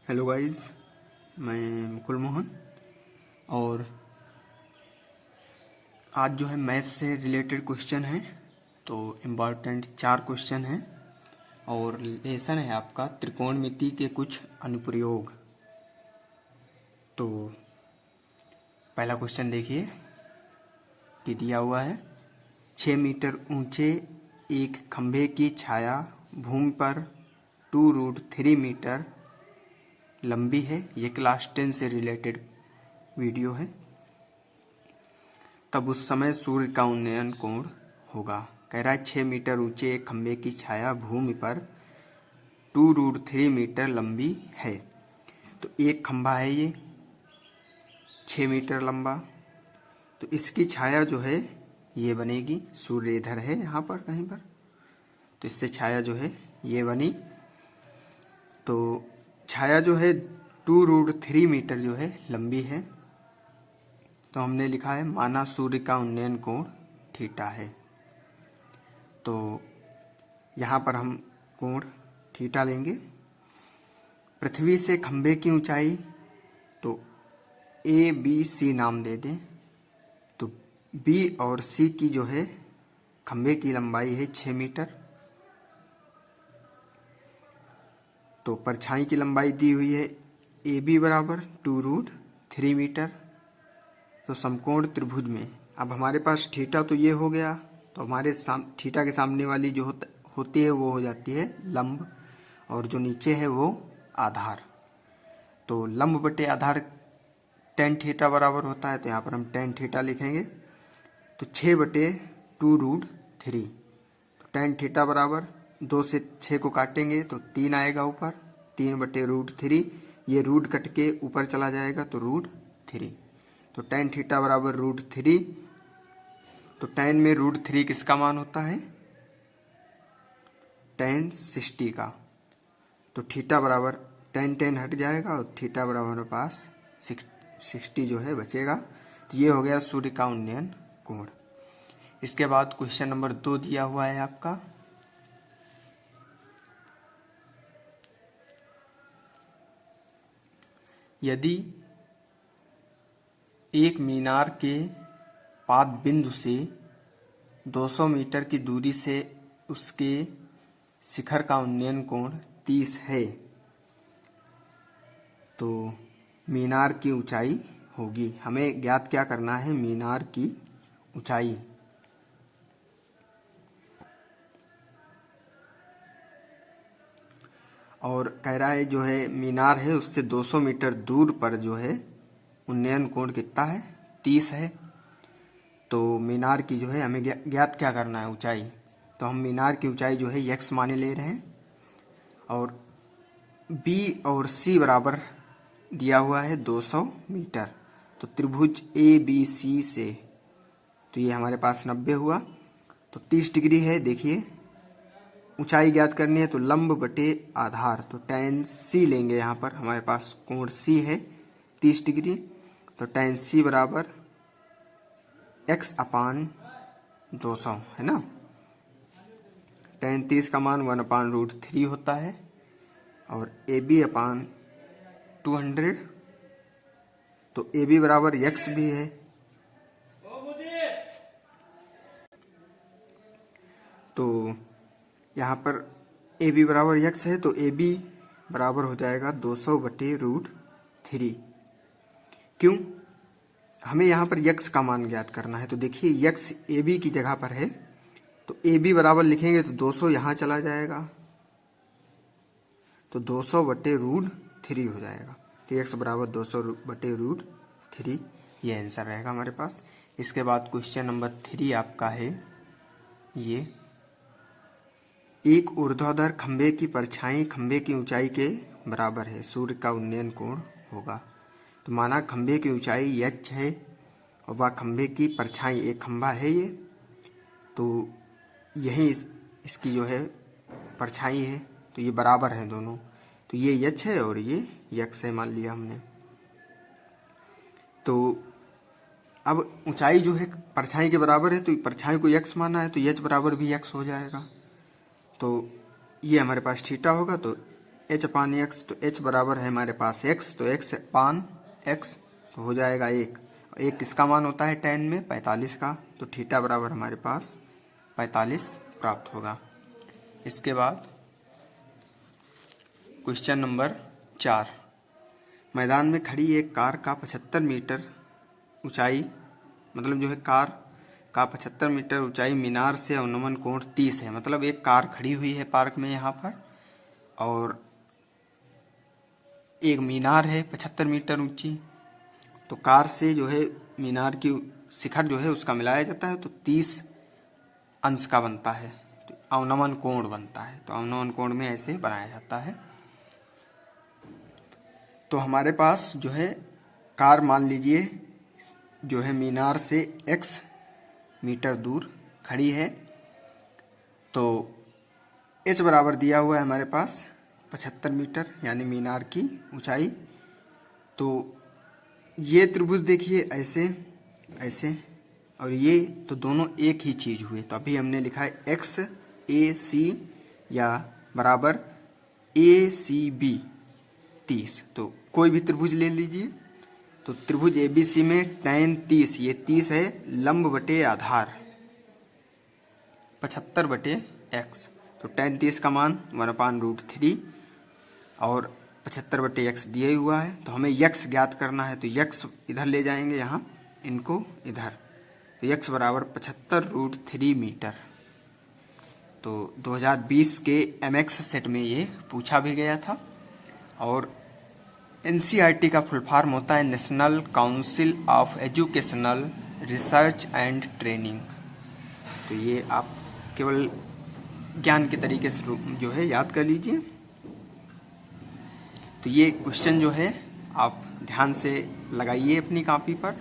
Hello guys, मैं मुकुल मोहन। और आज जो है मैथ से रिलेटेड क्वेश्चन है, तो इम्पॉर्टेंट 4 क्वेश्चन हैं और लेसन है आपका त्रिकोणमिति के कुछ अनुप्रयोग। तो पहला क्वेश्चन देखिए कि दिया हुआ है 6 मीटर ऊंचे एक खंभे की छाया भूमि पर 2√3 मीटर लंबी है। ये क्लास 10 से रिलेटेड वीडियो है। तब उस समय सूर्य का उन्नयन कोण होगा। कह रहा है 6 मीटर ऊंचे एक खंभे की छाया भूमि पर 2√3 मीटर लंबी है। तो एक खंभा है ये 6 मीटर लंबा, तो इसकी छाया जो है ये बनेगी। सूर्य इधर है यहाँ पर कहीं पर, तो इससे छाया जो है ये बनी। तो छाया जो है 2√3 मीटर जो है लंबी है। तो हमने लिखा है माना सूर्य का उन्नयन कोण थीटा है। तो यहाँ पर हम कोण थीटा लेंगे। पृथ्वी से खंभे की ऊंचाई तो ABC नाम दे दें। तो B और C की जो है खंभे की लंबाई है 6 मीटर। तो परछाई की लंबाई दी हुई है AB बराबर 2√3 मीटर। तो समकोण त्रिभुज में अब हमारे पास थीटा तो ये हो गया, तो हमारे थीटा के सामने वाली जो होती है वो हो जाती है लंब, और जो नीचे है वो आधार। तो लंब बटे आधार tan थीटा बराबर होता है, तो यहाँ पर हम tan थीटा लिखेंगे। तो 6/2√3, तो tan थीटा बराबर 2 से 6 को काटेंगे तो 3 आएगा ऊपर, 3/√3। ये रूट कट के ऊपर चला जाएगा तो √3। तो tan थीटा बराबर √3। तो tan में √3 किसका मान होता है? tan 60 का। तो थीटा बराबर tan हट जाएगा और थीटा बराबर हमारे पास 60 जो है बचेगा। तो ये हो गया सूर्य का उन्नयन कोण। इसके बाद क्वेश्चन नंबर 2 दिया हुआ है आपका। यदि एक मीनार के पाद बिंदु से 200 मीटर की दूरी से उसके शिखर का उन्नयन कोण 30 है, तो मीनार की ऊंचाई होगी। हमें ज्ञात क्या करना है? मीनार की ऊंचाई। और कह रहा है जो है मीनार है उससे 200 मीटर दूर पर जो है उन्नयन कोण कितना है? 30 है। तो मीनार की जो है हमें ज्ञात क्या करना है? ऊंचाई। तो हम मीनार की ऊंचाई जो है x माने ले रहे हैं, और B और C बराबर दिया हुआ है 200 मीटर। तो त्रिभुज ABC से तो ये हमारे पास 90 हुआ। तो 30 डिग्री है। देखिए ऊंचाई ज्ञात करनी है तो लंब बटे आधार, तो tan C लेंगे। यहाँ पर हमारे पास कोण C है 30 डिग्री। तो tan C बराबर x/200 है ना। tan 30 का मान 1/√3 होता है, और AB/200। तो AB बराबर x भी है। तो यहाँ पर AB बराबर x है, तो AB बराबर हो जाएगा 200/√3। क्यों? हमें यहाँ पर x का मान ज्ञात करना है। तो देखिए x AB की जगह पर है, तो AB बराबर लिखेंगे तो 200 यहाँ चला जाएगा, तो 200/√3 हो जाएगा। तो x बराबर 200/√3 ये आंसर रहेगा हमारे पास। इसके बाद क्वेश्चन नंबर 3 आपका है ये। एक ऊर्ध्वाधर खंभे की परछाई खंभे की ऊंचाई के बराबर है, सूर्य का उन्नयन कोण होगा। तो माना खंभे की ऊंचाई h है और वह खंभे की परछाई, एक खंभा है ये, तो यही इसकी जो है परछाई है, तो ये बराबर है दोनों। तो ये h है और ये x है मान लिया हमने। तो अब ऊंचाई जो है परछाई के बराबर है, तो परछाई को x माना है, तो h बराबर भी x हो जाएगा। तो ये हमारे पास थीटा होगा, तो h अपान एक्स, तो h बराबर है हमारे पास x, तो x अपान x तो हो जाएगा 1। एक किसका मान होता है tan में 45 का, तो थीटा बराबर हमारे पास 45 प्राप्त होगा। इसके बाद क्वेश्चन नंबर 4, मैदान में खड़ी एक कार का 75 मीटर ऊंचाई, मतलब जो है कार का 75 मीटर ऊंचाई मीनार से अवनमन कोण 30 है। मतलब एक कार खड़ी हुई है पार्क में यहाँ पर, और एक मीनार है 75 मीटर ऊंची, तो कार से जो है मीनार की शिखर जो है उसका मिलाया जाता है, तो 30 अंश का बनता है, तो अवनमन कोण बनता है। तो अवनमन कोण में ऐसे बनाया जाता है। तो हमारे पास जो है कार मान लीजिए जो है मीनार से x मीटर दूर खड़ी है, तो h बराबर दिया हुआ है हमारे पास 75 मीटर यानी मीनार की ऊंचाई। तो ये त्रिभुज देखिए ऐसे ऐसे, और ये तो दोनों एक ही चीज हुए। तो अभी हमने लिखा है एक्स ए सी या बराबर ए सी बी 30। तो कोई भी त्रिभुज ले लीजिए, तो त्रिभुज एबीसी में tan 30, ये 30 है लंब बटे आधार 75 बटे x, तो tan 30 का मान 1/√3 और 75 बटे x दिया हुआ है। तो हमें x ज्ञात करना है, तो x इधर ले जाएंगे यहाँ, इनको इधर, तो x बराबर 75√3 मीटर। तो 2020 के MX सेट में ये पूछा भी गया था। और NCERT का फुल फॉर्म होता है national council of educational research and training. तो ये आप केवल ज्ञान के तरीके से जो है याद कर लीजिए। तो ये क्वेश्चन जो है आप ध्यान से लगाइए अपनी कॉपी पर।